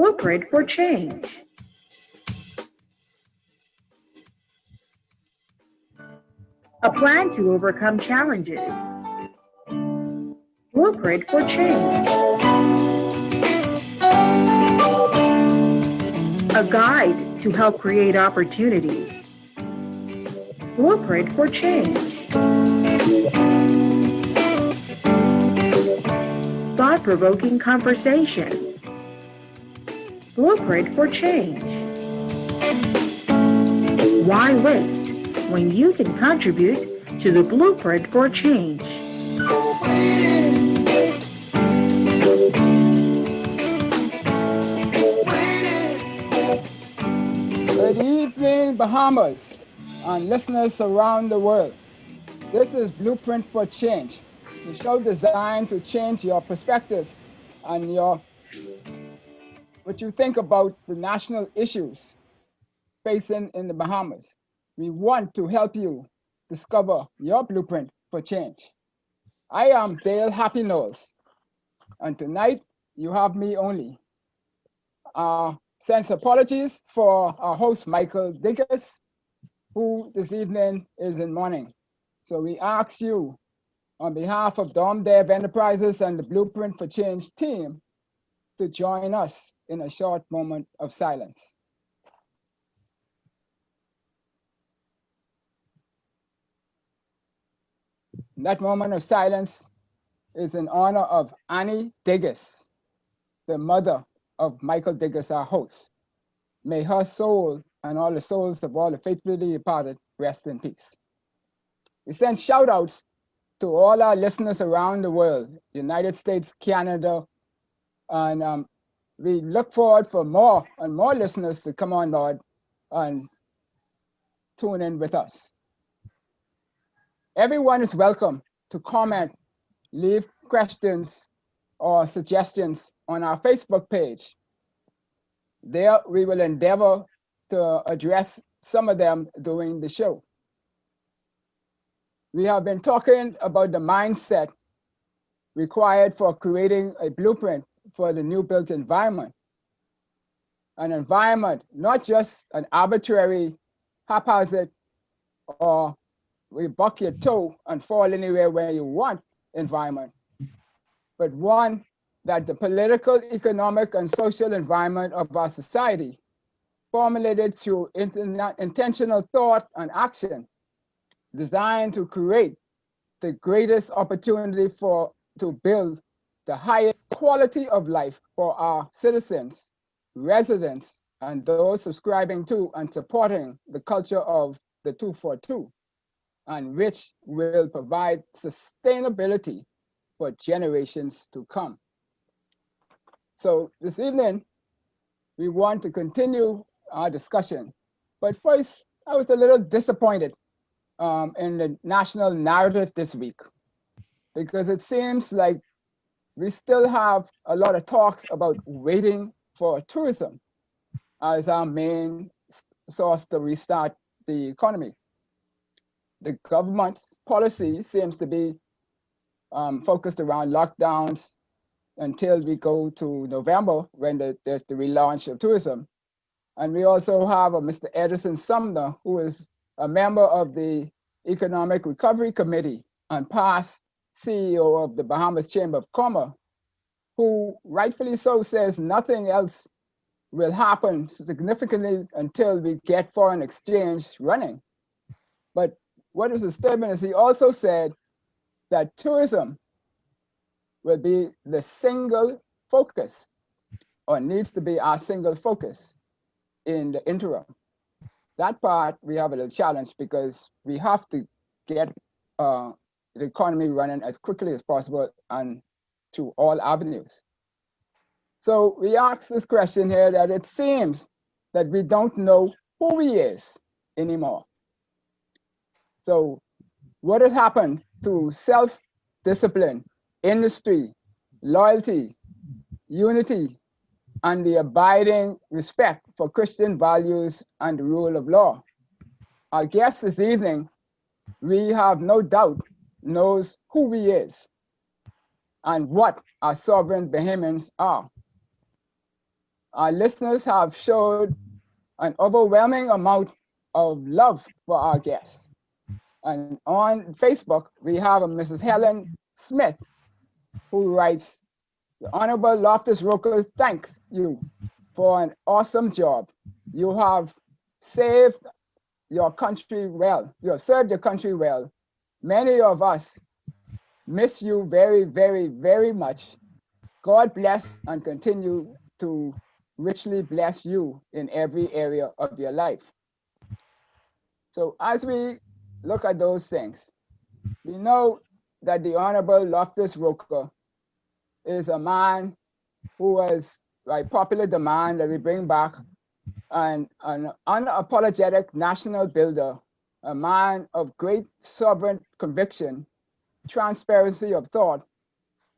Blueprint for change. A plan to overcome challenges. Blueprint for change. A guide to help create opportunities. Blueprint for change. Thought-provoking conversations. Blueprint for change. Why wait when you can contribute to the Blueprint for change? Good evening, Bahamas, and listeners around the world. This is Blueprint for Change, the show designed to change your perspective and what you think about the national issues facing in the Bahamas. We want to help you discover your blueprint for change. I am Dale Happy Knowles, and tonight you have me only. Sends apologies for our host, Michael Diggiss, who this evening is in mourning. So we ask you, on behalf of Dom Dev Enterprises and the Blueprint for Change team, to join us in a short moment of silence. That moment of silence is in honor of Annie Diggiss, the mother of Michael Diggiss, our host. May her soul and all the souls of all the faithfully departed rest in peace. We send shout outs to all our listeners around the world, United States, Canada, and we look forward for more and more listeners to come on board and tune in with us. Everyone is welcome to comment, leave questions or suggestions on our Facebook page. There we will endeavor to address some of them during the show. We have been talking about the mindset required for creating a blueprint for the new built environment. An environment, not just an arbitrary, haphazard, or we buck your toe and fall anywhere where you want environment, but one that the political, economic, and social environment of our society, formulated through intentional thought and action, designed to create the greatest opportunity to build the highest quality of life for our citizens, residents, and those subscribing to and supporting the culture of the 242, and which will provide sustainability for generations to come. So this evening, we want to continue our discussion. But first, I was a little disappointed in the national narrative this week, because it seems like we still have a lot of talks about waiting for tourism as our main source to restart the economy. The government's policy seems to be focused around lockdowns until we go to November, when there's the relaunch of tourism. And we also have a Mr. Edison Sumner, who is a member of the Economic Recovery Committee and past CEO of the Bahamas Chamber of Commerce, who rightfully so says nothing else will happen significantly until we get foreign exchange running. But what is disturbing is he also said that tourism will be the single focus, or needs to be our single focus in the interim. That part we have a little challenge, because we have to get the economy running as quickly as possible and through all avenues. So we ask this question here, that it seems that we don't know who he is anymore. So what has happened to self-discipline, industry, loyalty, unity, and the abiding respect for Christian values and the rule of law? Our guest this evening, we have no doubt, knows who he is and what our sovereign Bahamians are. Our listeners have showed an overwhelming amount of love for our guests. And on Facebook, we have a Mrs. Helen Smith, who writes, "The Honorable Loftus Roker thanks you for an awesome job. You have saved your country well. You have served your country well. Many of us miss you very, very, very much. God bless and continue to richly bless you in every area of your life." So as we look at those things, we know that the Honorable Loftus Roker is a man who was, by popular demand, that we bring back an unapologetic national builder, a man of great sovereign conviction, transparency of thought,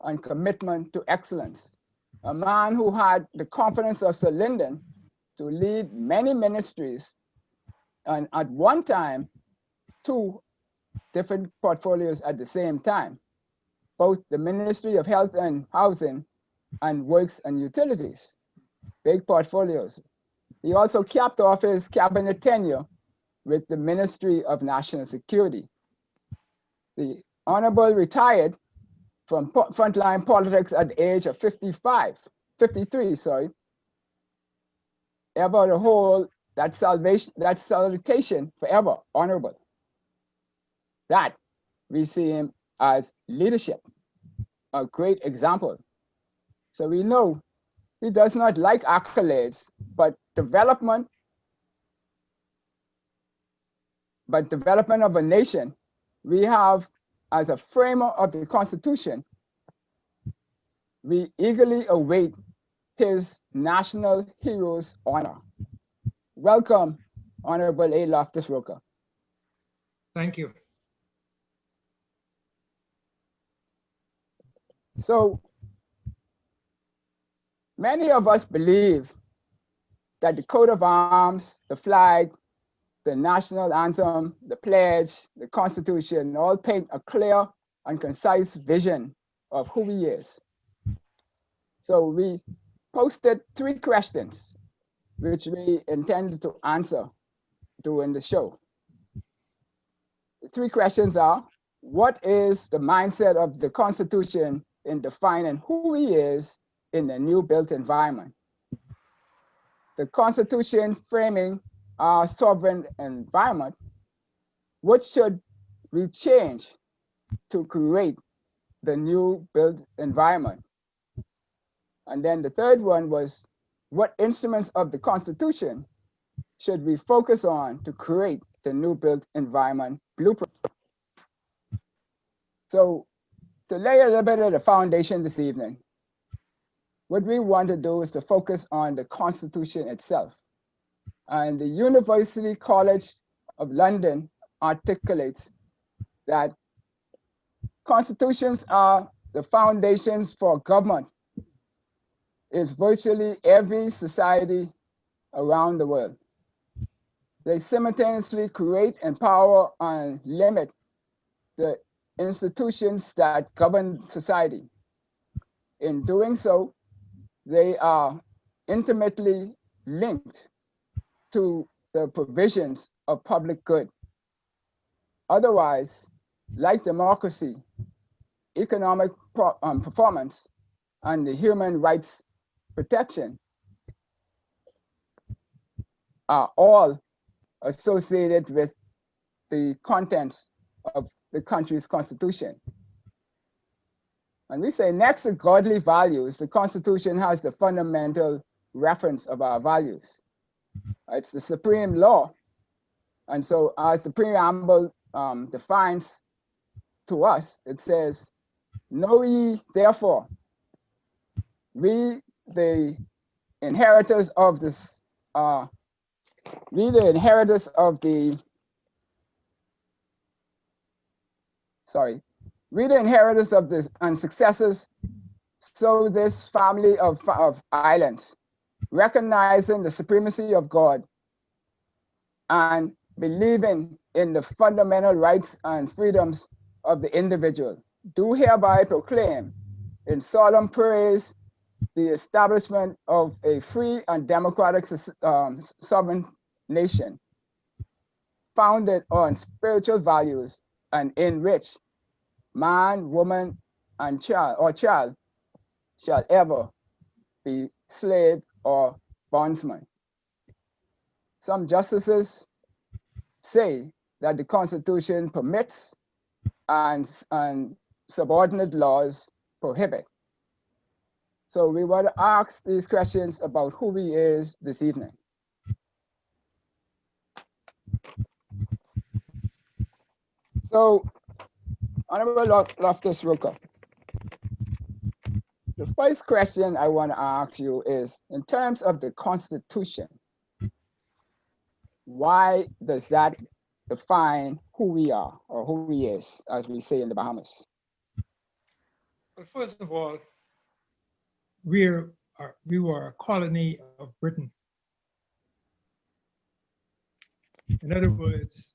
and commitment to excellence. A man who had the confidence of Sir Lyndon to lead many ministries, and at one time, 2 different portfolios at the same time, both the Ministry of Health and Housing and Works and Utilities, big portfolios. He also capped off his cabinet tenure with the Ministry of National Security. The Honorable retired from frontline politics at the age of 53, sorry. Ever the whole, that salutation forever, honorable. That we see him as leadership, a great example. So we know he does not like accolades, but development of a nation, we have, as a framer of the Constitution, we eagerly await his national hero's honor. Welcome, Honorable A. Loftus Roker. Thank you. So many of us believe that the coat of arms, the flag, the national anthem, the pledge, the Constitution all paint a clear and concise vision of who he is. So we posted 3 questions which we intended to answer during the show. The 3 questions are: what is the mindset of the Constitution in defining who he is in the new built environment? The Constitution framing our sovereign environment, what should we change to create the new built environment? And then the third one was, what instruments of the Constitution should we focus on to create the new built environment blueprint? So to lay a little bit of the foundation this evening, what we want to do is to focus on the Constitution itself. And the University College of London articulates that constitutions are the foundations for government in virtually every society around the world. They simultaneously create, empower, and limit the institutions that govern society. In doing so, they are intimately linked to the provisions of public good. Otherwise, like democracy, economic performance, and the human rights protection are all associated with the contents of the country's constitution. And we say next to godly values, the Constitution has the fundamental reference of our values. It's the supreme law. And so as the preamble defines to us, it says, "Know ye therefore, we the inheritors of this, we the inheritors of the, we the inheritors of this and successors, so this family of islands, recognizing the supremacy of God and believing in the fundamental rights and freedoms of the individual, do hereby proclaim in solemn praise the establishment of a free and democratic sovereign nation founded on spiritual values and in which man, woman, and child shall ever be slave or bondsman. Some justices say that the Constitution permits and subordinate laws prohibit. So we want to ask these questions about who he is this evening. So, Honourable Loftus Roker, the first question I want to ask you is, in terms of the Constitution, why does that define who we are or who he is, as we say in the Bahamas? Well, first of all, we were a colony of Britain. In other words,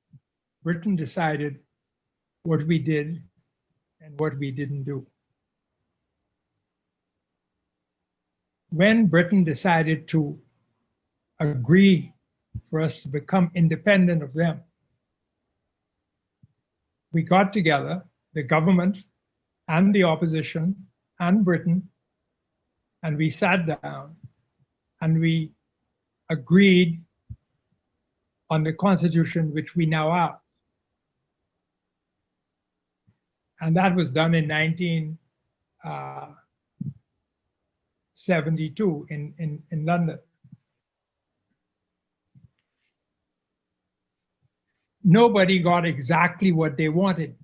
Britain decided what we did and what we didn't do. When Britain decided to agree for us to become independent of them, we got together, the government and the opposition and Britain, and we sat down and we agreed on the Constitution which we now have. And that was done in 1972 in London. Nobody got exactly what they wanted.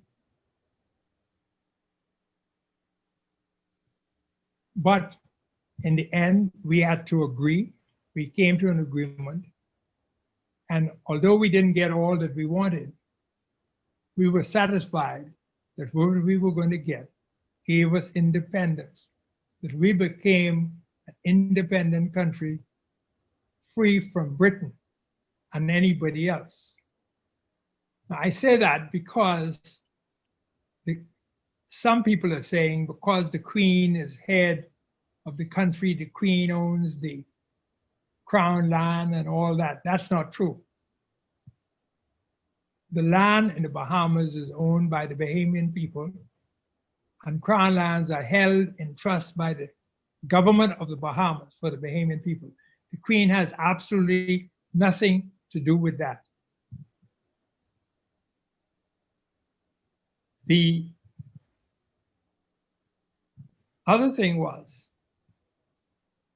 But in the end, we had to agree. We came to an agreement. And although we didn't get all that we wanted, we were satisfied that what we were going to get gave us independence, that we became an independent country free from Britain and anybody else. Now, I say that because some people are saying because the Queen is head of the country, the Queen owns the crown land and all that. That's not true. The land in the Bahamas is owned by the Bahamian people, and crown lands are held in trust by the government of the Bahamas for the Bahamian people. The Queen has absolutely nothing to do with that. The other thing was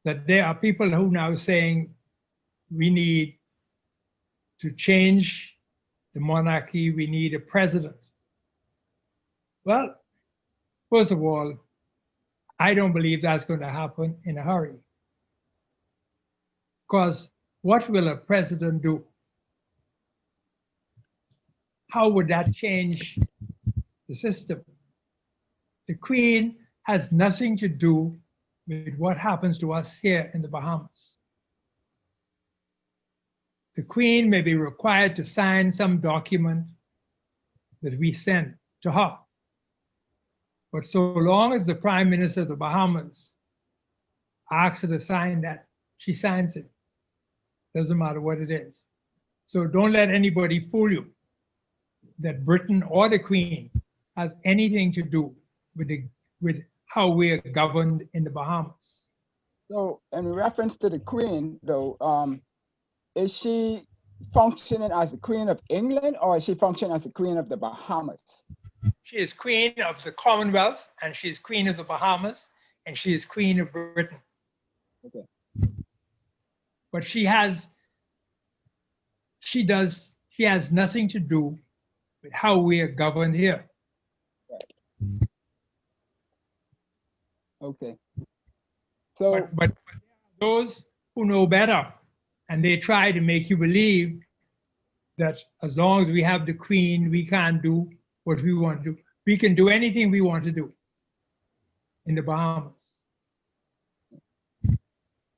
that there are people who now saying we need to change the monarchy, we need a president. Well, first of all, I don't believe that's going to happen in a hurry. Because what will a president do? How would that change the system? The Queen has nothing to do with what happens to us here in the Bahamas. The Queen may be required to sign some document that we send to her. But so long as the Prime Minister of the Bahamas asks her to sign that, she signs it. Doesn't matter what it is. So don't let anybody fool you that Britain or the Queen has anything to do with how we are governed in the Bahamas. So in reference to the Queen, though, is she functioning as the Queen of England or is she functioning as the Queen of the Bahamas? She is Queen of the Commonwealth, and she's Queen of the Bahamas, and she is Queen of Britain. Okay. But she has nothing to do with how we are governed here. Right. Okay. So, but those who know better, and they try to make you believe that as long as we have the Queen, we can't do what we want to do. We can do anything we want to do in the Bahamas.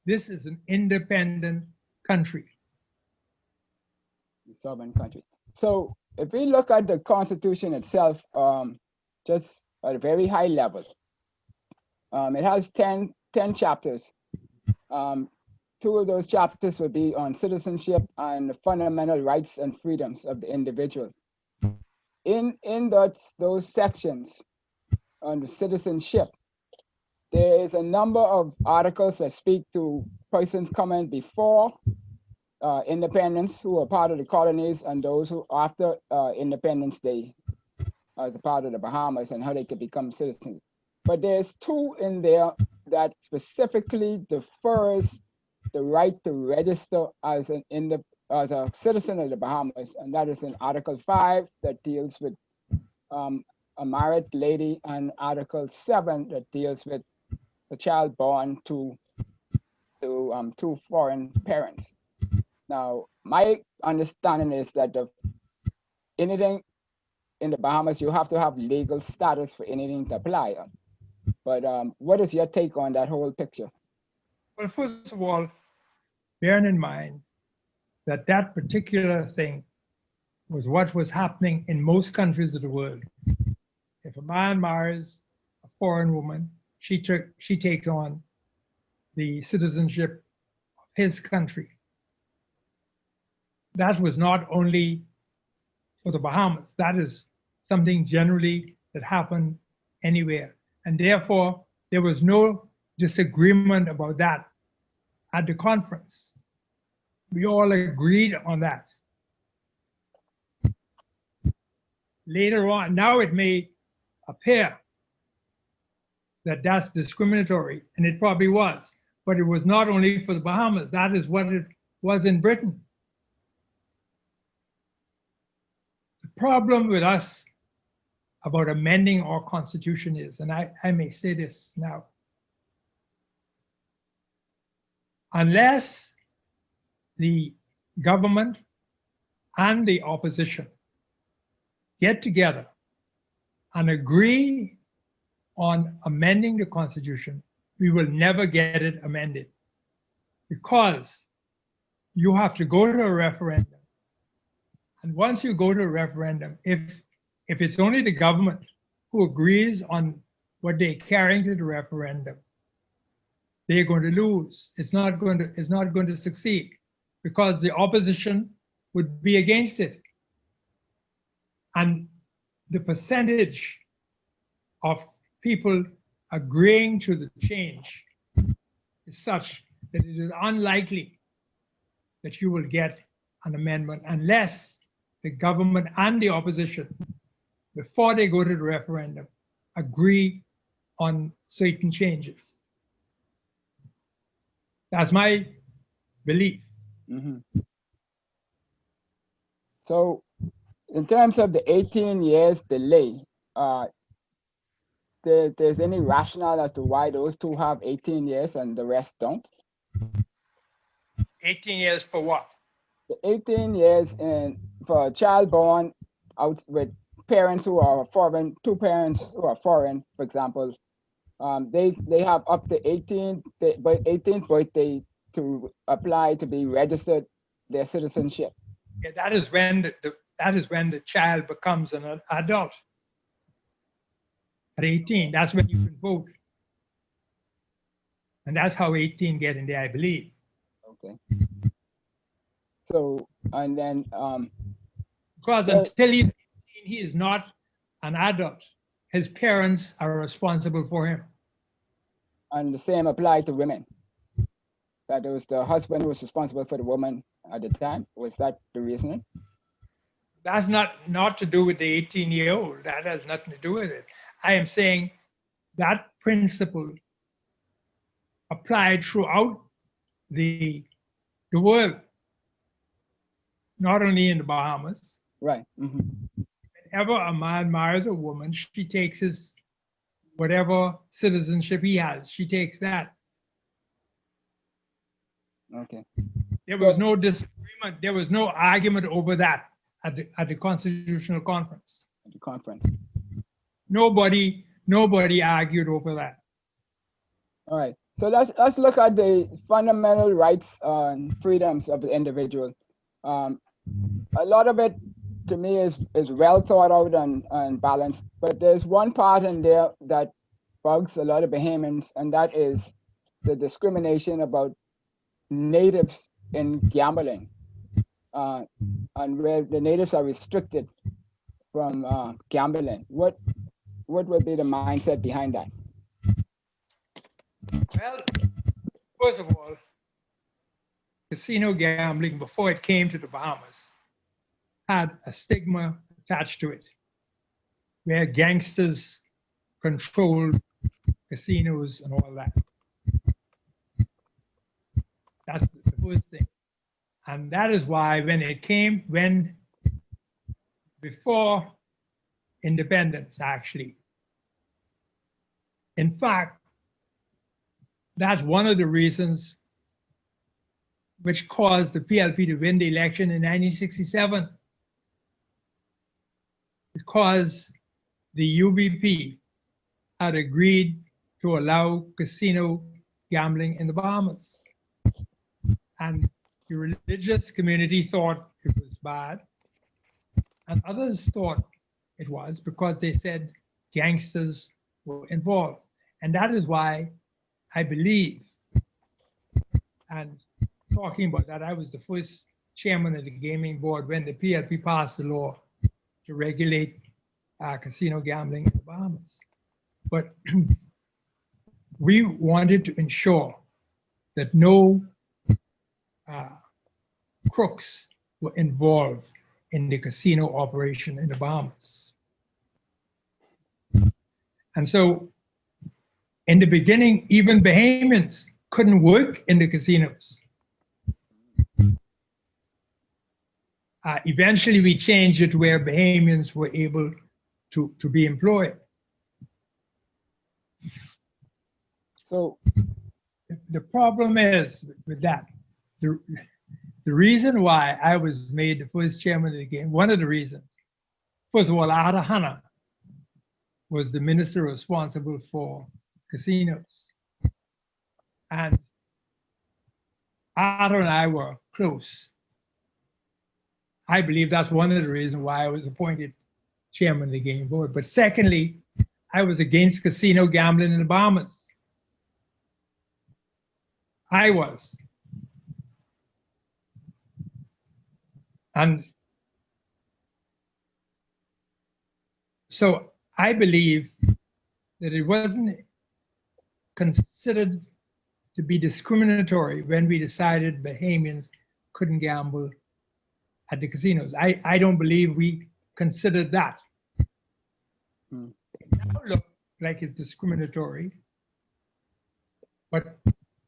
This is an independent country. The sovereign country. So if we look at the Constitution itself, just at a very high level, it has 10 10 chapters. 2 of those chapters would be on citizenship and the fundamental rights and freedoms of the individual. In those sections on the citizenship, there is a number of articles that speak to persons coming before independence who are part of the colonies and those who after Independence Day as a part of the Bahamas and how they could become citizens. But there's 2 in there that specifically defers the right to register as a citizen of the Bahamas, and that is in Article 5 that deals with a married lady, and Article 7 that deals with a child born to 2 foreign parents. Now, my understanding is that anything in the Bahamas, you have to have legal status for anything to apply. But what is your take on that whole picture? Well, first of all, bearing in mind that that particular thing was what was happening in most countries of the world. If a man marries a foreign woman, she takes on the citizenship of his country. That was not only for the Bahamas, that is something generally that happened anywhere. And therefore, there was no disagreement about that at the conference. We all agreed on that. Later on, now it may appear that that's discriminatory, and it probably was, but it was not only for the Bahamas. That is what it was in Britain. The problem with us about amending our constitution is, and I may say this now, unless the government and the opposition get together and agree on amending the constitution, we will never get it amended, because you have to go to a referendum. And once you go to a referendum, if it's only the government who agrees on what they're carrying to the referendum, they're going to lose. It's not going to succeed, because the opposition would be against it. And the percentage of people agreeing to the change is such that it is unlikely that you will get an amendment unless the government and the opposition, before they go to the referendum, agree on certain changes. That's my belief. Mm-hmm. So in terms of the 18 years delay, there's any rationale as to why those 2 have 18 years and the rest don't? 18 years for what? The 18 years for a child born out with parents who are foreign, 2 parents who are foreign, for example, they have up to 18th birthday to apply to be registered their citizenship. Yeah, that is when the child becomes an adult. At 18, that's when you can vote. And that's how 18 get in there, I believe. Okay. So, and then... because until he's 18, he is not an adult. His parents are responsible for him. And the same applied to women. That it was the husband who was responsible for the woman at the time. Was that the reasoning? That's not to do with the 18-year-old. That has nothing to do with it. I am saying that principle applied throughout the world, not only in the Bahamas. Right. Mm-hmm. Whenever a man marries a woman, she takes his whatever citizenship he has. She takes that. Okay. There was no disagreement. There was no argument over that at the Constitutional Conference. At the conference. Nobody argued over that. All right. So let's look at the fundamental rights and freedoms of the individual. A lot of it, to me, is well thought out and balanced. But there's one part in there that bugs a lot of Bahamians, and that is the discrimination about natives in gambling, and where the natives are restricted from gambling. What would be the mindset behind that? Well, first of all, casino gambling, before it came to the Bahamas, had a stigma attached to it, where gangsters controlled casinos and all that. That's the first thing. And that is why before independence, actually, in fact, that's one of the reasons which caused the PLP to win the election in 1967, because the UBP had agreed to allow casino gambling in the Bahamas. And the religious community thought it was bad, and others thought it was because they said gangsters were involved. And that is why I believe, and talking about that, I was the first chairman of the gaming board when the PLP passed the law to regulate casino gambling in the Bahamas. But we wanted to ensure that no crooks were involved in the casino operation in the Bahamas. And so in the beginning, even Bahamians couldn't work in the casinos. Eventually, we changed it to where Bahamians were able to be employed. So the problem is with that, the reason why I was made the first chairman of the game, one of the reasons, first of all, Ada Hanna was the minister responsible for casinos. And Ada and I were close. I believe that's one of the reasons why I was appointed chairman of the game board. But secondly, I was against casino gambling in the Bahamas. I was. And so I believe that it wasn't considered to be discriminatory when we decided Bahamians couldn't gamble at the casinos. I don't believe we considered that. It now looks like it's discriminatory, but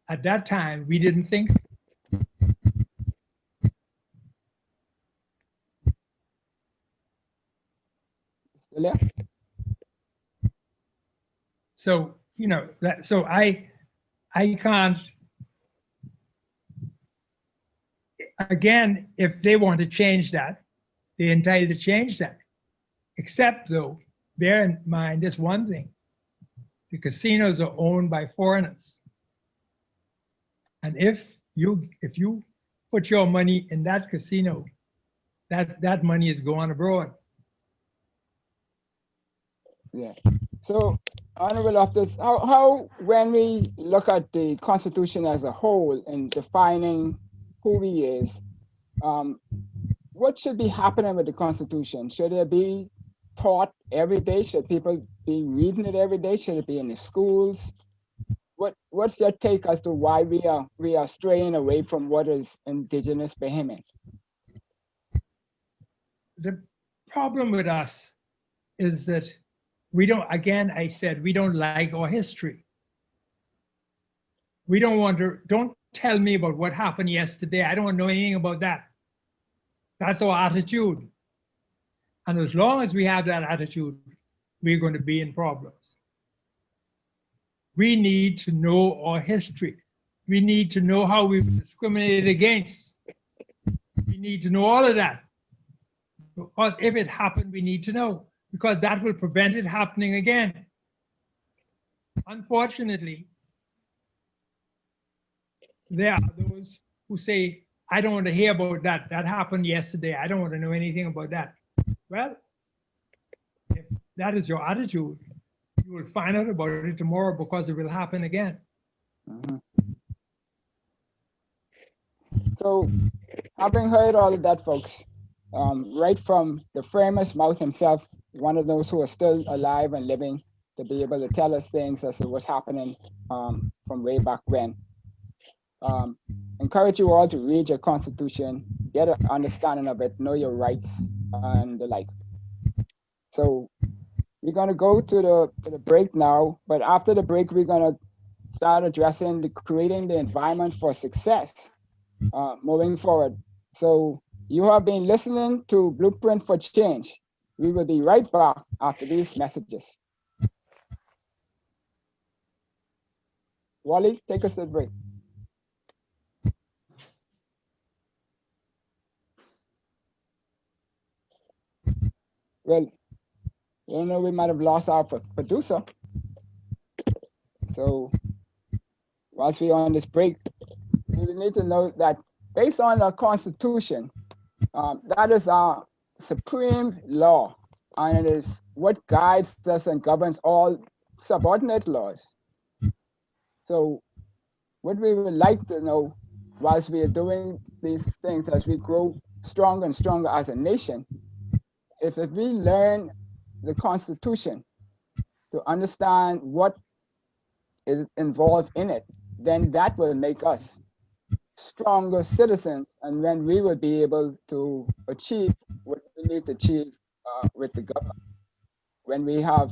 at that time we didn't think so. So, you know, so I can't, again, if they want to change that, they're entitled to change that. Except though, bear in mind this one thing, the casinos are owned by foreigners. And if you put your money in that casino, that money is going abroad. yeah. So, Honourable Loftus, how when we look at the Constitution as a whole in defining who he is, what should be happening with the Constitution? Should it be taught every day? Should people be reading it every day? Should it be in the schools? What's your take as to why we are straying away from what is indigenous Bahamian? The problem with us is that we don't, again, I said, we don't like our history. We don't want to, don't tell me about what happened yesterday. I don't know anything about that. That's our attitude. And as long as we have that attitude, we're going to be in problems. We need to know our history. We need to know how we were discriminated against. We need to know all of that. Because if it happened, we need to know, because that will prevent it happening again. Unfortunately, there are those who say, I don't want to hear about that. That happened yesterday. I don't want to know anything about that. Well, if that is your attitude, you will find out about it tomorrow because it will happen again. Mhm. So, having heard all of that, folks, right from the framer's mouth himself, one of those who are still alive and living to be able to tell us things as to what's happening from way back when. Encourage you all to read your Constitution, get an understanding of it, know your rights and the like. So we're going to go to the break now, but after the break, we're going to start addressing creating the environment for success moving forward. So you have been listening to Blueprint for Change. We will be right back after these messages. Wally, take us to the break. Well, you know, we might have lost our producer. So whilst we're on this break, we need to know that based on the Constitution, that is our supreme law, and it is what guides us and governs all subordinate laws. So what we would like to know whilst we are doing these things as we grow stronger and stronger as a nation, if we learn the Constitution to understand what is involved in it, then that will make us stronger citizens, and then we will be able to achieve what we need to achieve with the government. When we have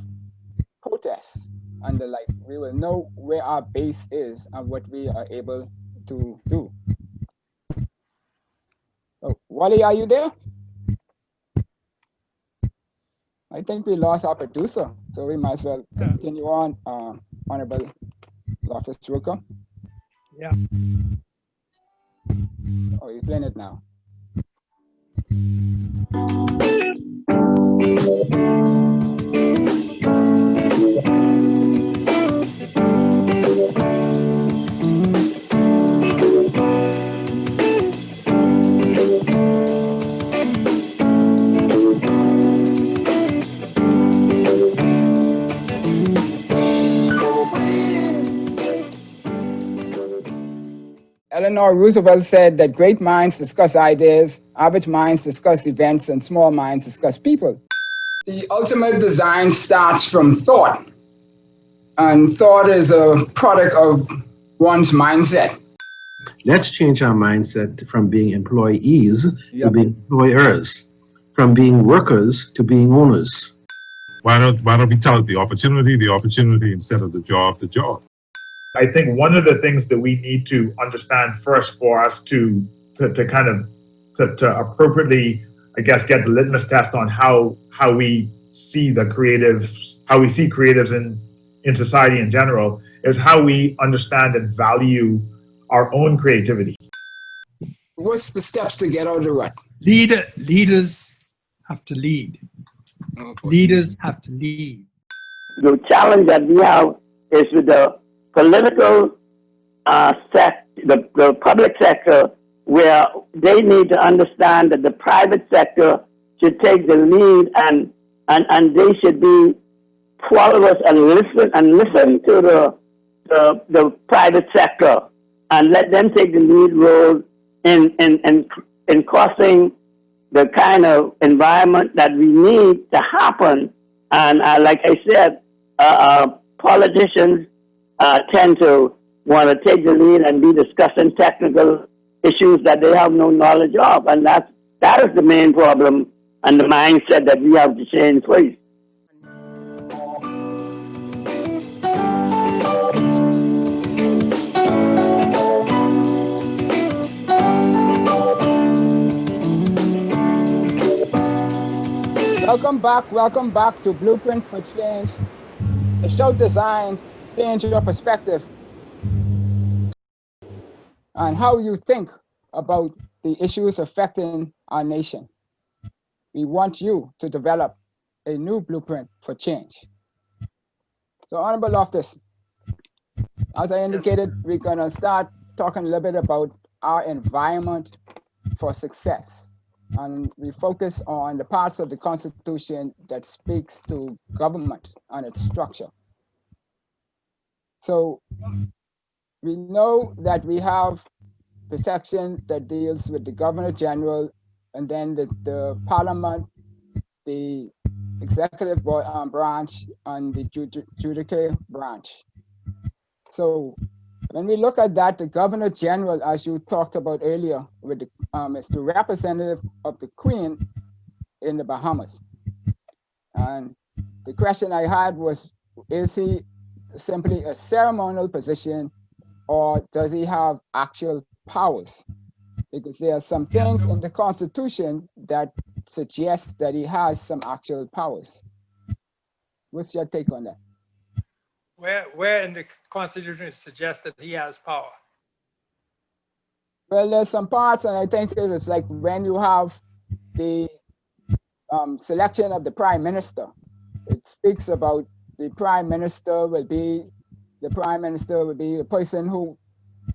protests and the like, we will know where our base is and what we are able to do. Oh, Wally, are you there? I think we lost our producer, so we might as well continue on, Honourable Loftus Roker. Yeah. Oh, you're playing it now. Eleanor Roosevelt said that great minds discuss ideas, average minds discuss events, and small minds discuss people. The ultimate design starts from thought, and thought is a product of one's mindset. Let's change our mindset from being employees to being employers, from being workers to being owners. Why don't we tout the opportunity instead of the job? I think one of the things that we need to understand first for us to appropriately, I guess, get the litmus test on how we see the creatives, how we see creatives in society in general, is how we understand and value our own creativity. What's the steps to get out of the rut? Leaders have to lead. Leaders have to lead. The challenge that we have is with the political the public sector, where they need to understand that the private sector should take the lead and they should be followers and listen to the private sector and let them take the lead role in causing the kind of environment that we need to happen. And like I said, politicians tend to want to take the lead and be discussing technical issues that they have no knowledge of. And that is the main problem and the mindset that we have to change, please. Welcome back to Blueprint for Change, a show designed to change your perspective on how you think about the issues affecting our nation. We want you to develop a new blueprint for change. So, Honourable Loftus, as I indicated, we're going to start talking a little bit about our environment for success. And we focus on the parts of the Constitution that speaks to government and its structure. So we know that we have the section that deals with the Governor General, and then the Parliament, the executive branch, and the judicial branch. So when we look at that, the Governor General, as you talked about earlier, with the, is the representative of the Queen in the Bahamas. And the question I had was, is he simply a ceremonial position, or does he have actual powers? Because there are some things in the Constitution that suggest that he has some actual powers. What's your take on that? Where in the Constitution it suggests that he has power? Well, there's some parts, and I think it is like when you have the selection of the Prime Minister, it speaks about the Prime Minister will be the person who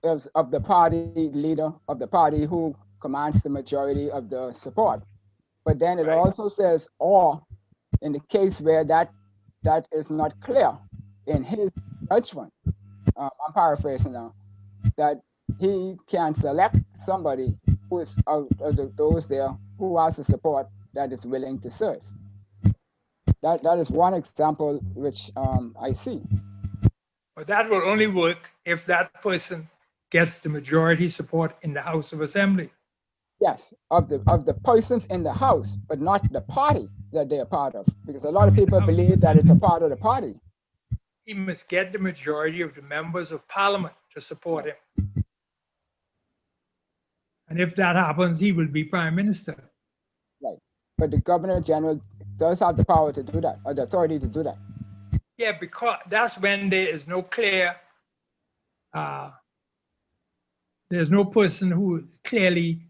is of the party, leader of the party, who commands the majority of the support. But then it also says, or in the case where that is not clear in his judgment, I'm paraphrasing now, that he can select somebody who is out of those there who has the support that is willing to serve. That is one example which I see. But that will only work if that person gets the majority support in the House of Assembly. Yes, of the persons in the House, but not the party that they are part of, because a lot of people believe that it's a part of the party. He must get the majority of the members of Parliament to support him. And if that happens, he will be Prime Minister. Right, but the Governor General does have the power to do that, or the authority to do that. Yeah, because that's when there is no clear, there's no person who is clearly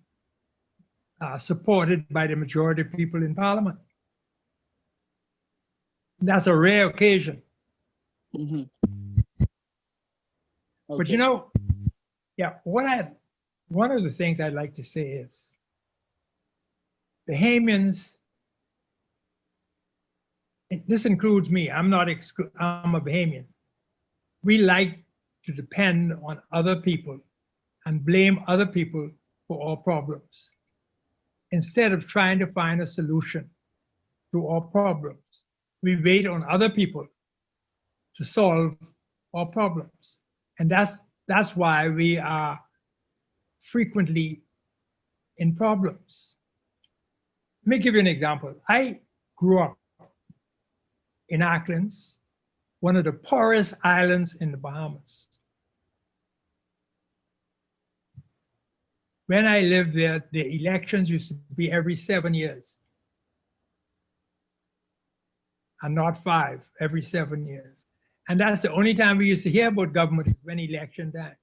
supported by the majority of people in Parliament. That's a rare occasion. Mm-hmm. Okay. But you know, yeah, one of the things I'd like to say is Bahamians, this includes me, I'm a Bahamian. We like to depend on other people and blame other people for all problems, instead of trying to find a solution to our problems. We wait on other people to solve our problems. And that's why we are frequently in problems. Let me give you an example. I grew up in Auckland, one of the poorest islands in the Bahamas. When I lived there, the elections used to be every 7 years. And not 5, every 7 years. And that's the only time we used to hear about government, when election time.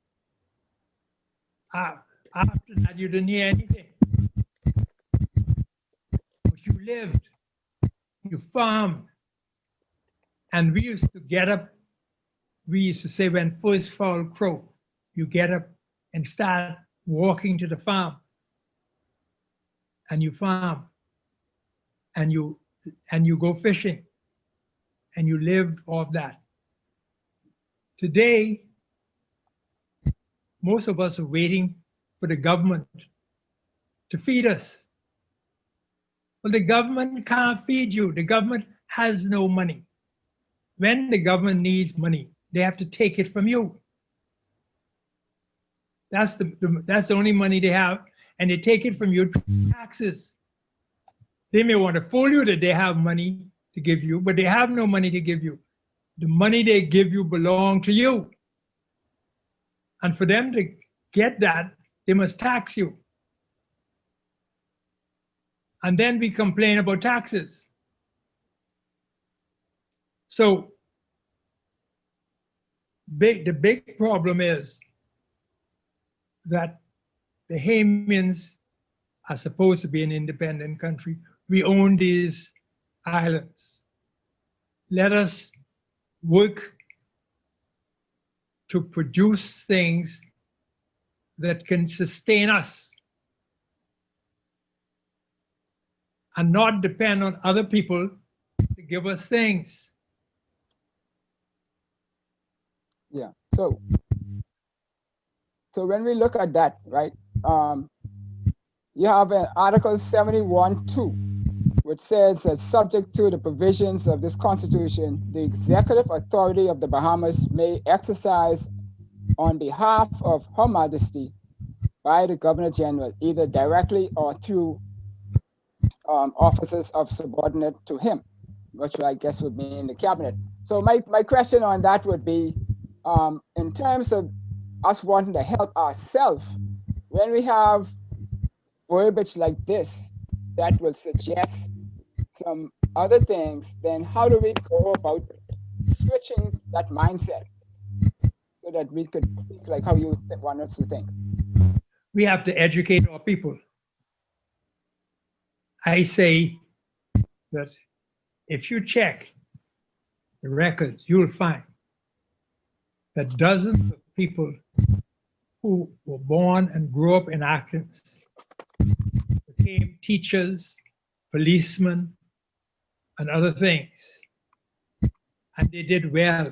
After that, you didn't hear anything. But you lived, you farmed. And we used to get up, we used to say when first fowl crow, you get up and start walking to the farm. And you farm. And you go fishing. And you lived off that. Today, most of us are waiting for the government to feed us. Well, the government can't feed you. The government has no money. When the government needs money, they have to take it from you. That's the only money they have, and they take it from your taxes. They may want to fool you that they have money to give you, but they have no money to give you. The money they give you belong to you. And for them to get that, they must tax you. And then we complain about taxes. So the big problem is that the Bahamians are supposed to be an independent country. We own these islands. Let us work to produce things that can sustain us and not depend on other people to give us things. Yeah, so So when we look at that, right, you have an Article 71(2), which says that subject to the provisions of this Constitution, the executive authority of the Bahamas may exercise on behalf of Her Majesty by the Governor General, either directly or through officers of subordinate to him, which I guess would be in the cabinet. So my question on that would be, in terms of us wanting to help ourselves, when we have verbiage like this that will suggest some other things, then how do we go about switching that mindset so that we could think like how you want us to think? We have to educate our people. I say that if you check the records, you'll find that dozens of people who were born and grew up in Athens became teachers, policemen, and other things. And they did well,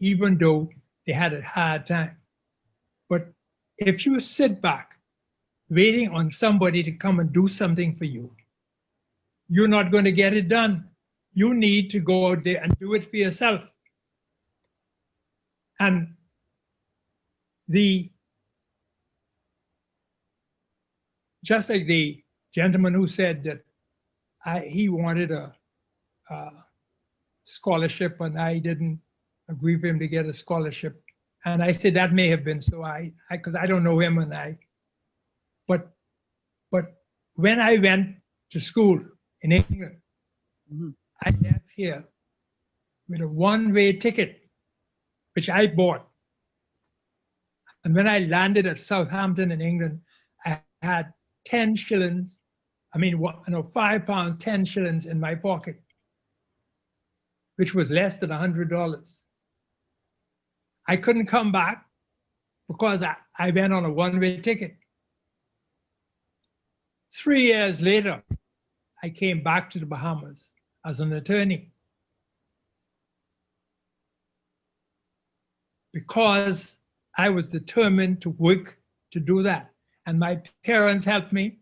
even though they had a hard time. But if you sit back waiting on somebody to come and do something for you, you're not going to get it done. You need to go out there and do it for yourself. And just like the gentleman who said that he wanted a scholarship and I didn't agree for him to get a scholarship. And I said that may have been so, because I don't know him but when I went to school in England, I left here with a one-way ticket, which I bought. And when I landed at Southampton in England, I had 10 shillings, 5 pounds, 10 shillings in my pocket, which was less than $100. I couldn't come back because I went on a one-way ticket. 3 years later, I came back to the Bahamas as an attorney because I was determined to work to do that. And my parents helped me,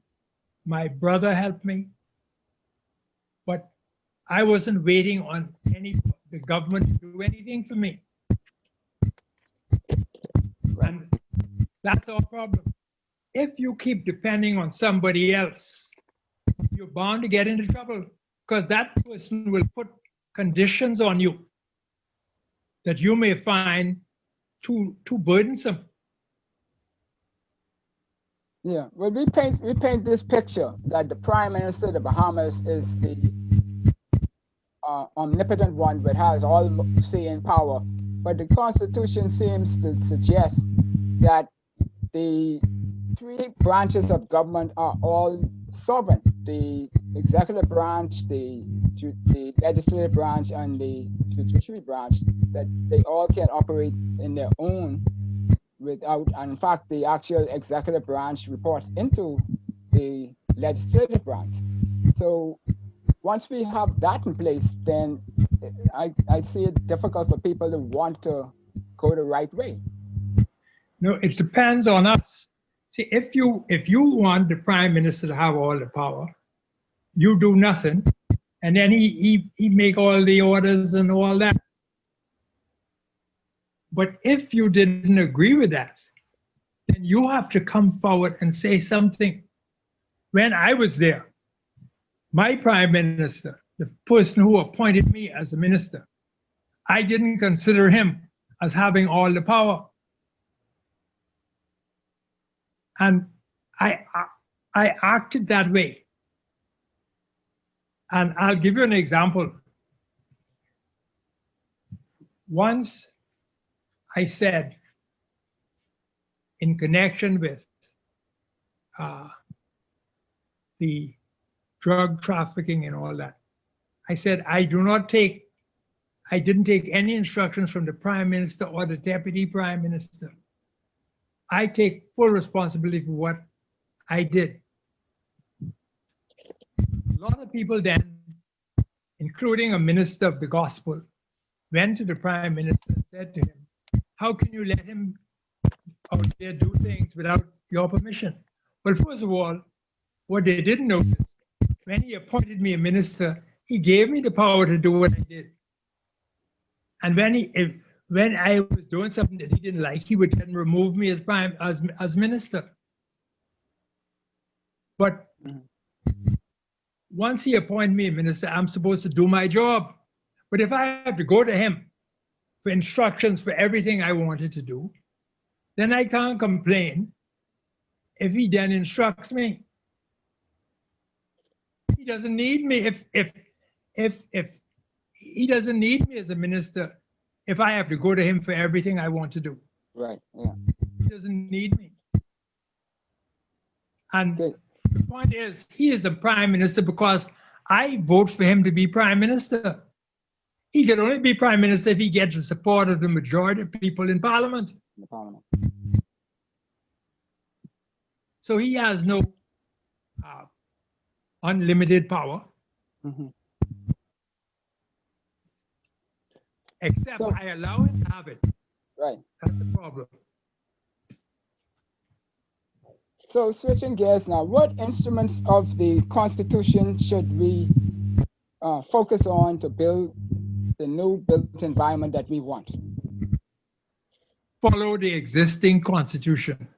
my brother helped me, but I wasn't waiting on the government to do anything for me. And that's our problem. If you keep depending on somebody else, you're bound to get into trouble because that person will put conditions on you that you may find too burdensome. Yeah, well, we paint this picture that the Prime Minister of the Bahamas is the omnipotent one that has all say and power, but the Constitution seems to suggest that the 3 branches of government are all sovereign: the executive branch, the legislative branch, and the judiciary branch. That they all can operate in their own without, and in fact, the actual executive branch reports into the legislative branch. So once we have that in place, then I see it difficult for people to want to go the right way. No, it depends on us. See, if you want the Prime Minister to have all the power, you do nothing, and then he make all the orders and all that. But if you didn't agree with that, then you have to come forward and say something. When I was there, my Prime Minister, the person who appointed me as a minister, I didn't consider him as having all the power. And I acted that way. And I'll give you an example. Once I said, in connection with the drug trafficking and all that, I said, I didn't take any instructions from the Prime Minister or the Deputy Prime Minister. I take full responsibility for what I did. A lot of people then, including a minister of the gospel, went to the Prime Minister and said to him, how can you let him out there do things without your permission. Well, first of all, what they didn't notice, when he appointed me a minister, he gave me the power to do what I did. And when I was doing something that he didn't like, he would then remove me as minister. But once he appointed me a minister, I'm supposed to do my job. But if I have to go to him for instructions for everything I wanted to do, then I can't complain if he then instructs me. He doesn't need me if he doesn't need me as a minister if I have to go to him for everything I want to do. Right. Yeah. He doesn't need me. And Good. the point is, he is the prime minister because I vote for him to be prime minister. He can only be prime minister if he gets the support of the majority of people in parliament. The parliament. So he has no unlimited power, except So- I allow him to have it. Right. That's the problem. So switching gears now, what instruments of the Constitution should we focus on to build the new built environment that we want? Follow the existing Constitution.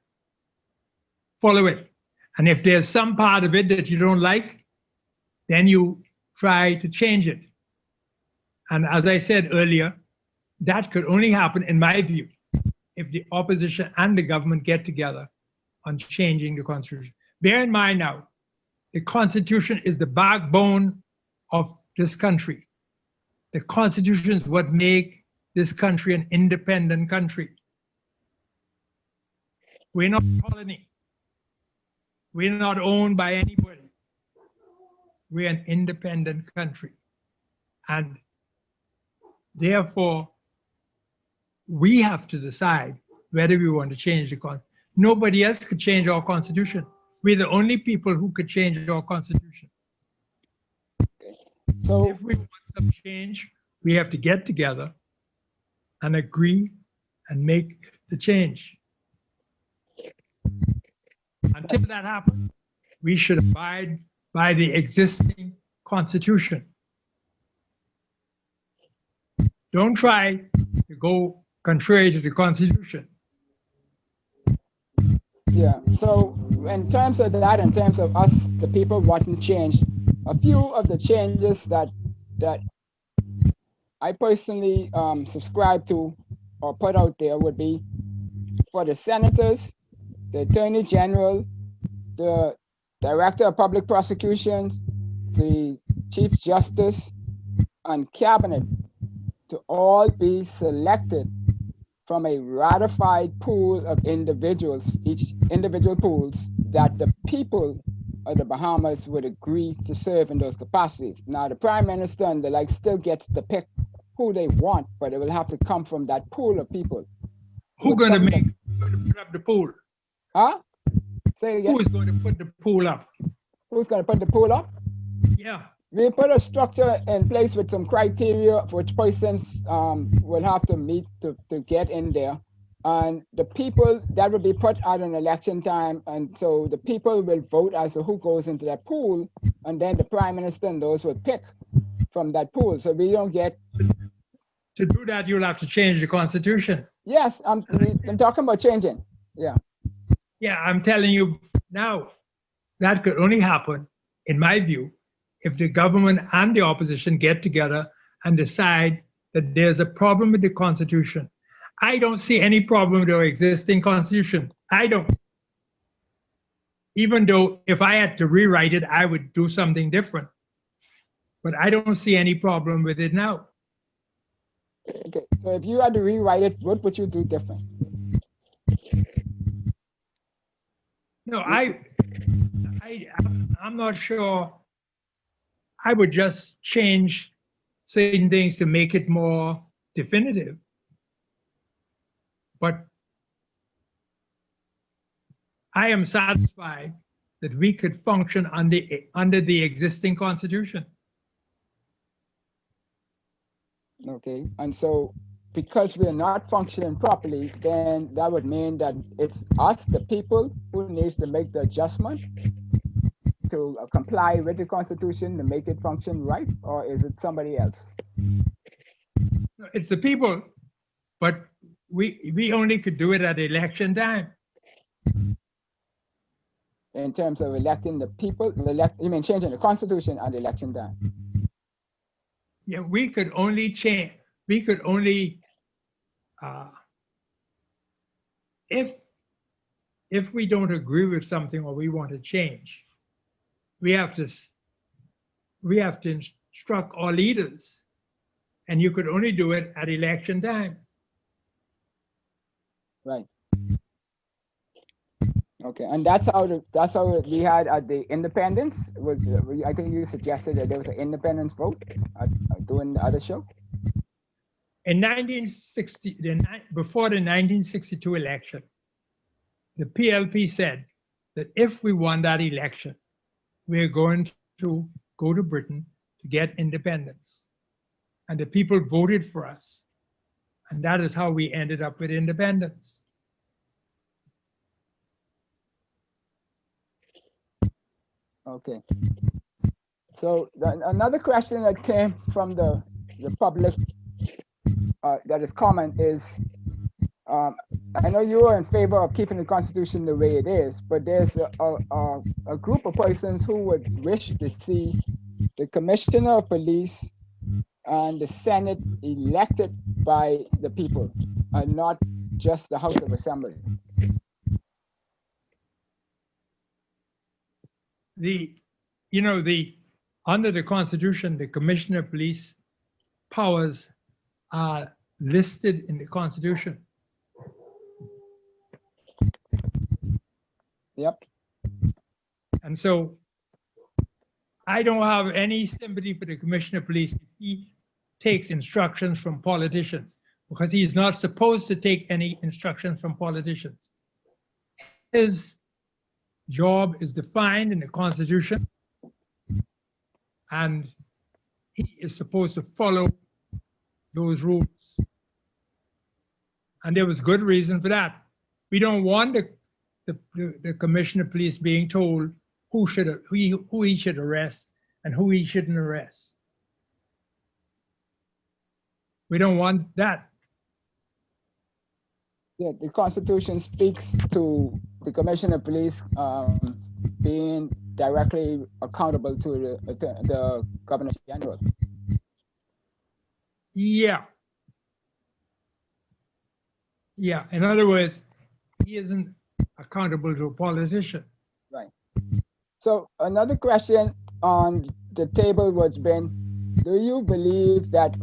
Follow it. And if there's some part of it that you don't like, then you try to change it. And as I said earlier, that could only happen, in my view, if the opposition and the government get together on changing the Constitution. Bear in mind now, the Constitution is the backbone of this country. The Constitution is what makes this country an independent country. We're not a colony. We're not owned by anybody. We're an independent country. And therefore, we have to decide whether we want to change the Constitution. Nobody else could change our Constitution. We're the only people who could change our Constitution. So If we want some change, we have to get together and agree and make the change. Until that happens, we should abide by the existing Constitution. Don't try to go contrary to the Constitution. yeah, so in terms of that, in terms of us, the people wanting change, a few of the changes that I personally subscribe to or put out there would be for the senators, the attorney general, the director of public prosecutions, the chief justice, and cabinet to all be selected from a ratified pool of individuals, each individual pools that the people of the Bahamas would agree to serve in those capacities. Now, the prime minister and the like still gets to pick who they want, but it will have to come from that pool of people. Who's going to put up the pool? Huh? Say it again. Who is going to put the pool up? Who's going to put the pool up? Yeah. We put a structure in place with some criteria for which persons will have to meet to get in there. And the people that will be put at an election time. And so the people will vote as to who goes into that pool. And then the prime minister and those will pick from that pool. So we don't get. To do that, you'll have to change the Constitution. Yes, I'm talking about changing. Yeah. Yeah, I'm telling you now, that could only happen, in my view, if the government and the opposition get together and decide that there's a problem with the Constitution. I don't see any problem with our existing Constitution. I don't. Even though if I had to rewrite it, I would do something different. But I don't see any problem with it now. Okay, so if you had to rewrite it, what would you do different? No, I'm not sure. I would just change certain things to make it more definitive. But I am satisfied that we could function under the existing Constitution. Okay, and so because we're not functioning properly, then that would mean that it's us, the people, who needs to make the adjustment to comply with the Constitution to make it function right, or is it somebody else? It's the people, but we only could do it at election time. In terms of electing the people, you mean changing the Constitution at election time? Yeah, we could only change. We could only if we don't agree with something or we want to change, we have to instruct our leaders, and you could only do it at election time. Right. Okay, and that's how we had at the independence. I think you suggested that there was an independence vote during the other show. In 1960, before the 1962 election, the PLP said that if we won that election, we're going to go to Britain to get independence. And the people voted for us. And that is how we ended up with independence. Okay. So another question that came from the public that is common is, I know you are in favor of keeping the Constitution the way it is, but there's a group of persons who would wish to see the Commissioner of Police and the Senate elected by the people and not just the House of Assembly. Under the Constitution, the Commissioner of Police powers are listed in the Constitution. Yep. And so I don't have any sympathy for the Commissioner of Police if he takes instructions from politicians, because he is not supposed to take any instructions from politicians. His job is defined in the Constitution, and he is supposed to follow those rules. And there was good reason for that. We don't want the Commissioner of Police being told who he should arrest and who he shouldn't arrest. We don't want that. Yeah, the Constitution speaks to the Commissioner of Police being directly accountable to the Governor General. Yeah. Yeah, in other words, he isn't accountable to a politician. Right. So another question on the table was been, do you believe that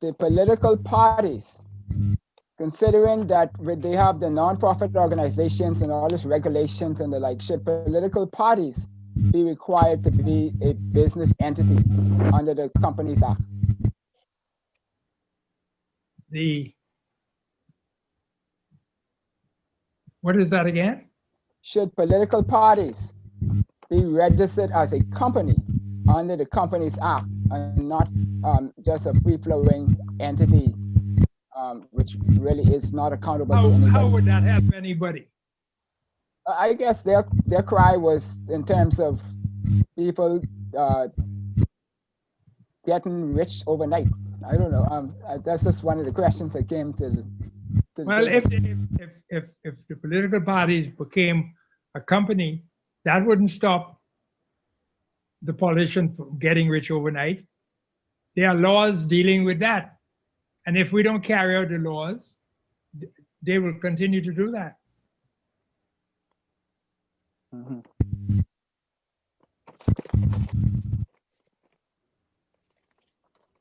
the political parties, considering that they have the nonprofit organizations and all these regulations and the like, should political parties be required to be a business entity under the Companies Act? What is that again? Should political parties be registered as a company under the Companies Act and not just a free-flowing entity, which really is not accountable to anybody? How would that help anybody? I guess their cry was in terms of people getting rich overnight. I don't know. That's just one of the questions that came to well, if the political parties became a company, that wouldn't stop the politician from getting rich overnight. There are laws dealing with that. And if we don't carry out the laws, they will continue to do that. Mm-hmm.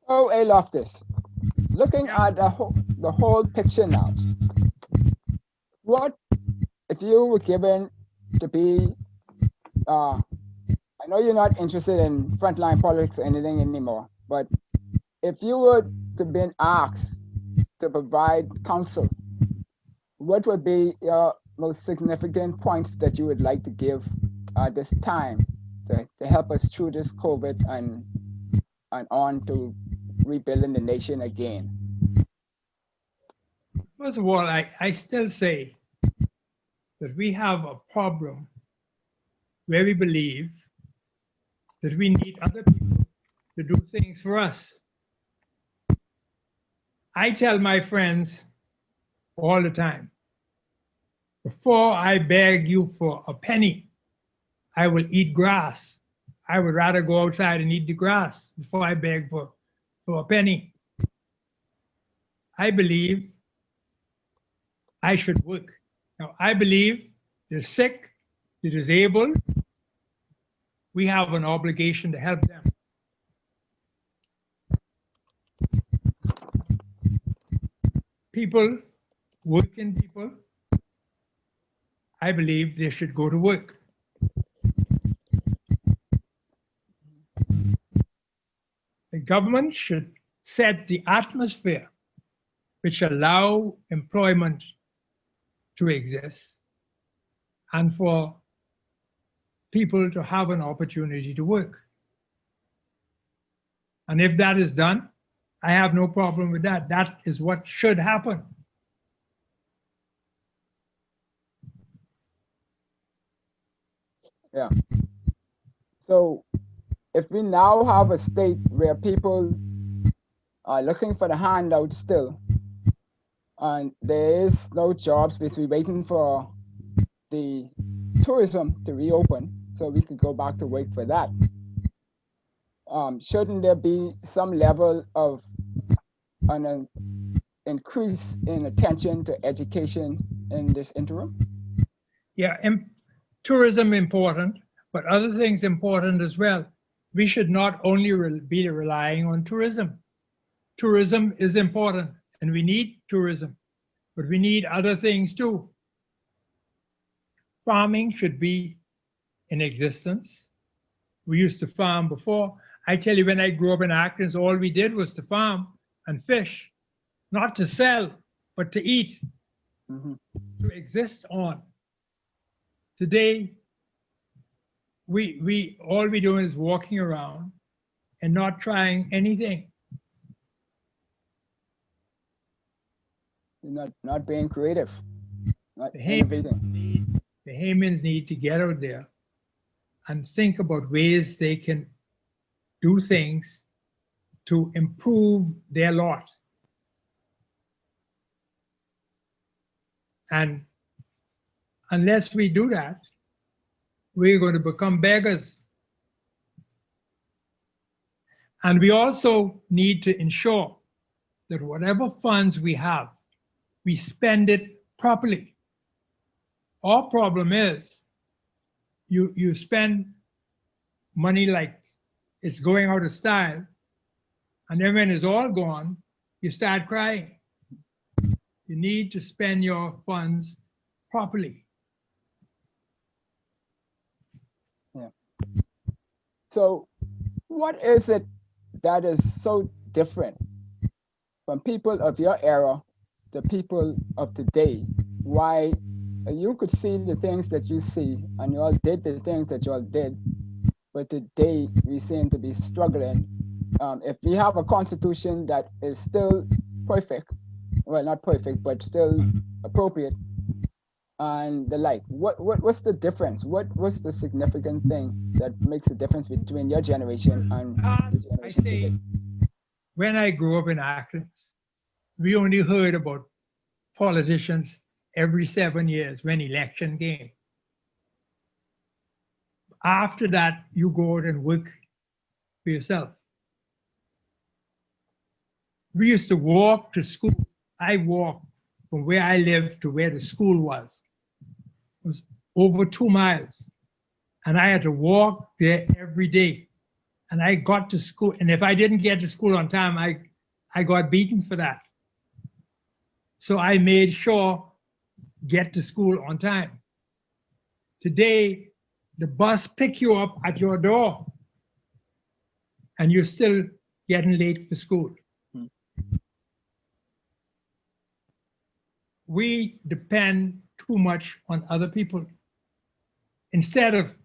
Oh, A. Loftus, looking at the whole picture now, what if you were given to be, I know you're not interested in frontline politics or anything anymore, but if you were to be asked to provide counsel, what would be your most significant points that you would like to give at this time to help us through this COVID and on to rebuilding the nation again? First of all, I still say that we have a problem where we believe that we need other people to do things for us. I tell my friends all the time, before I beg you for a penny, I will eat grass. I would rather go outside and eat the grass before I beg for a penny. I believe I should work. Now, I believe the sick, the disabled, we have an obligation to help them. People, working people, I believe they should go to work. The government should set the atmosphere which allow employment to exist and for people to have an opportunity to work. And if that is done, I have no problem with that. That is what should happen. Yeah. So if we now have a state where people are looking for the handout still, and there is no jobs because we're waiting for the tourism to reopen so we could go back to work for that. Shouldn't there be some level of an increase in attention to education in this interim? Yeah, tourism important, but other things important as well. We should not only be relying on tourism. Tourism is important and we need tourism, but we need other things too. Farming should be in existence. We used to farm before. I tell you, when I grew up in Athens, all we did was to farm and fish, not to sell, but to eat, to exist on. Today, all we doing is walking around and not trying anything. Not being creative, not innovating. The Bahamians need to get out there and think about ways they can do things to improve their lot. And unless we do that, we're going to become beggars. And we also need to ensure that whatever funds we have, we spend it properly. Our problem is you spend money like it's going out of style, and then when it's all gone, you start crying. You need to spend your funds properly. Yeah. So what is it that is so different from people of your era to people of today? Why you could see the things that you see and you all did the things that you all did, but today we seem to be struggling. If we have a constitution that is still perfect, well, not perfect, but still appropriate and the like, what's the difference? What's the significant thing that makes the difference between your generation and the generation I say, today? when I grew up in Athens, we only heard about politicians every 7 years when election came. After that, you go out and work for yourself. We used to walk to school. I walked from where I lived to where the school was. It was over 2 miles. And I had to walk there every day. And I got to school. And if I didn't get to school on time, I got beaten for that. So I made sure get to school on time. Today, the bus pick you up at your door and you're still getting late for school. We depend too much on other people. Instead of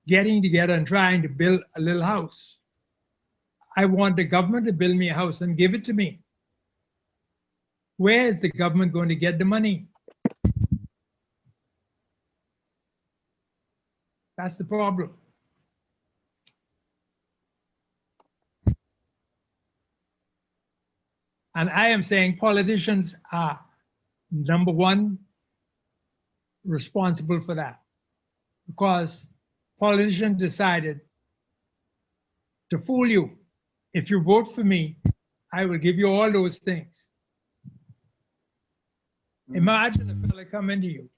getting together and trying to build a little house, I want the government to build me a house and give it to me. Where is the government going to get the money? That's the problem. And I am saying politicians are number one responsible for that, because politicians decided to fool you. If you vote for me, I will give you all those things. Imagine a fella coming to you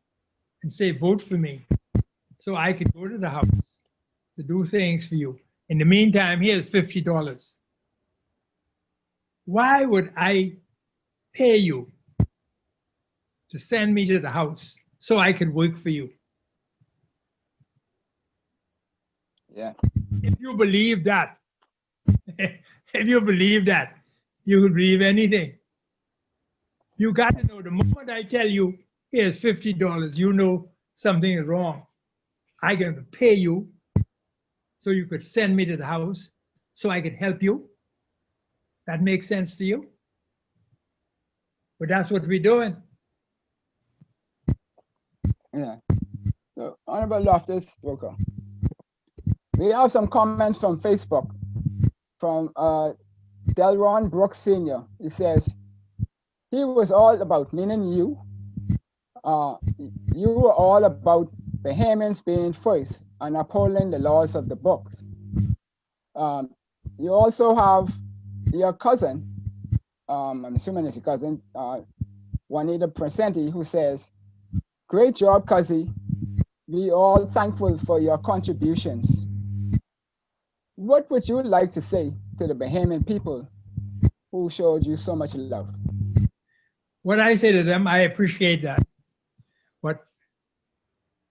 and say, vote for me so I can go to the house to do things for you. In the meantime, here's $50. Why would I pay you to send me to the house so I can work for you? Yeah. If you believe that, if you believe that, you would believe anything. You got to know the moment I tell you, here's $50, you know something is wrong. I'm going to pay you so you could send me to the house so I could help you. That makes sense to you? But that's what we're doing. Yeah. So, Honorable Loftus Roker, we have some comments from Facebook from Delron Brooks Sr. He says, he was all about, meaning you. You were all about Bahamians being first and upholding the laws of the book. You also have your cousin, I'm assuming it's your cousin, Juanita Presenti, who says, great job, Cuzzy. We all thankful for your contributions. What would you like to say to the Bahamian people who showed you so much love? What I say to them, I appreciate that.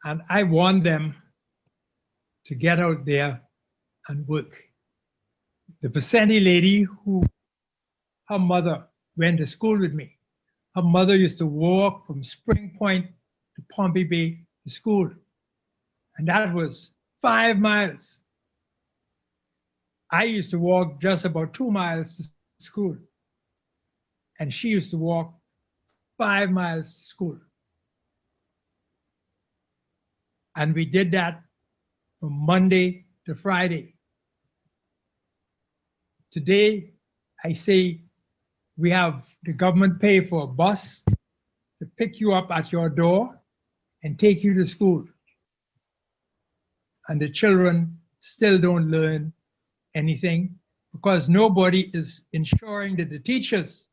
And I want them to get out there and work. The Presenti lady who, her mother went to school with me. Her mother used to walk from Spring Point to Pompey Bay to school. And that was 5 miles. I used to walk just about 2 miles to school. And she used to walk 5 miles to school. And we did that from Monday to Friday. Today, I say we have the government pay for a bus to pick you up at your door and take you to school. And the children still don't learn anything because nobody is ensuring that the teachers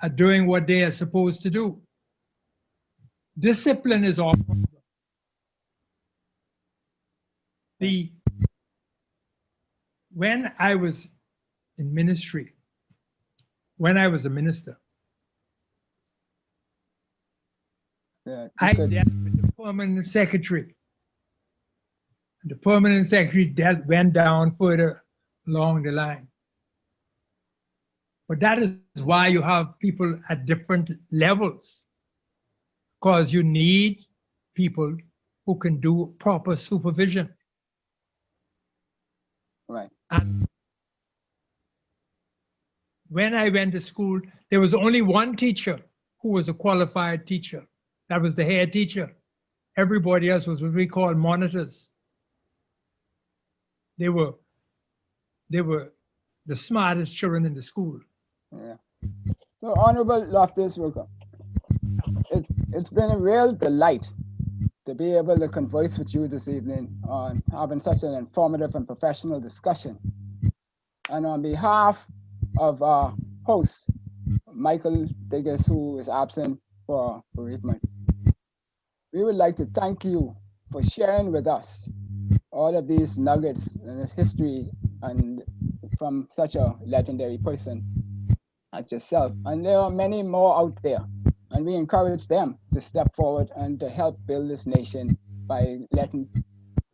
are doing what they are supposed to do. Discipline is our problem. When I was in ministry, when I was a minister, I dealt with the permanent secretary. The permanent secretary went down further along the line. But that is why you have people at different levels, because you need people who can do proper supervision. Right. And when I went to school, there was only one teacher who was a qualified teacher. That was the head teacher. Everybody else was what we call monitors. They were the smartest children in the school. Yeah. So, Honorable Loftus Roker, it's been a real delight to be able to converse with you this evening on having such an informative and professional discussion. And on behalf of our host, Michael Diggiss, who is absent for bereavement, we would like to thank you for sharing with us all of these nuggets in this history and from such a legendary person as yourself. And there are many more out there. And we encourage them to step forward and to help build this nation by letting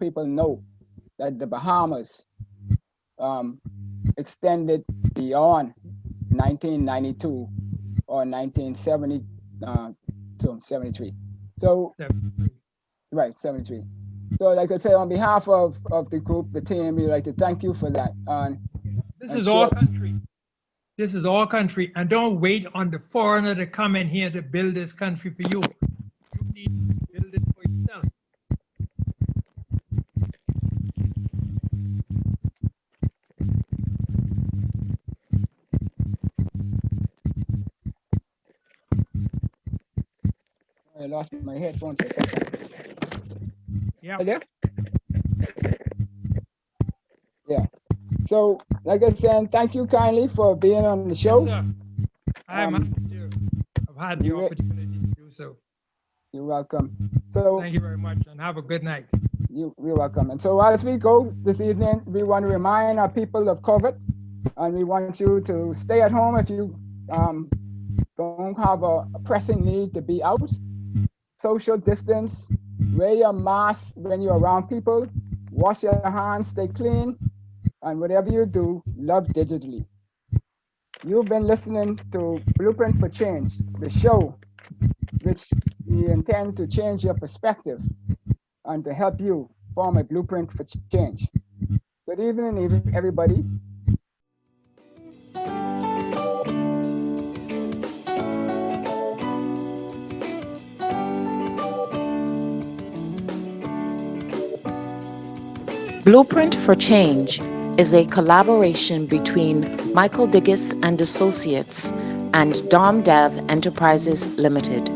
people know that the Bahamas extended beyond 1992 or 1970 to 73. So, right, 73. So like I said, on behalf of the group, the team, we'd like to thank you for that. This is our country. This is our country, and don't wait on the foreigner to come in here to build this country for you. You need to build it for yourself. I lost my headphones for a second. Yeah. Are there? Yeah. So, like I said, thank you kindly for being on the show. Yes, sir. I'm happy to have had the opportunity to do so. You're welcome. So, thank you very much, and have a good night. You're welcome. And so as we go this evening, we want to remind our people of COVID, and we want you to stay at home if you don't have a pressing need to be out. Social distance, wear your mask when you're around people, wash your hands, stay clean, and whatever you do, love digitally. You've been listening to Blueprint for Change, the show which we intend to change your perspective and to help you form a blueprint for change. Good evening, everybody. Blueprint for Change is a collaboration between Michael Diggiss and Associates and Dom Dev Enterprises Limited.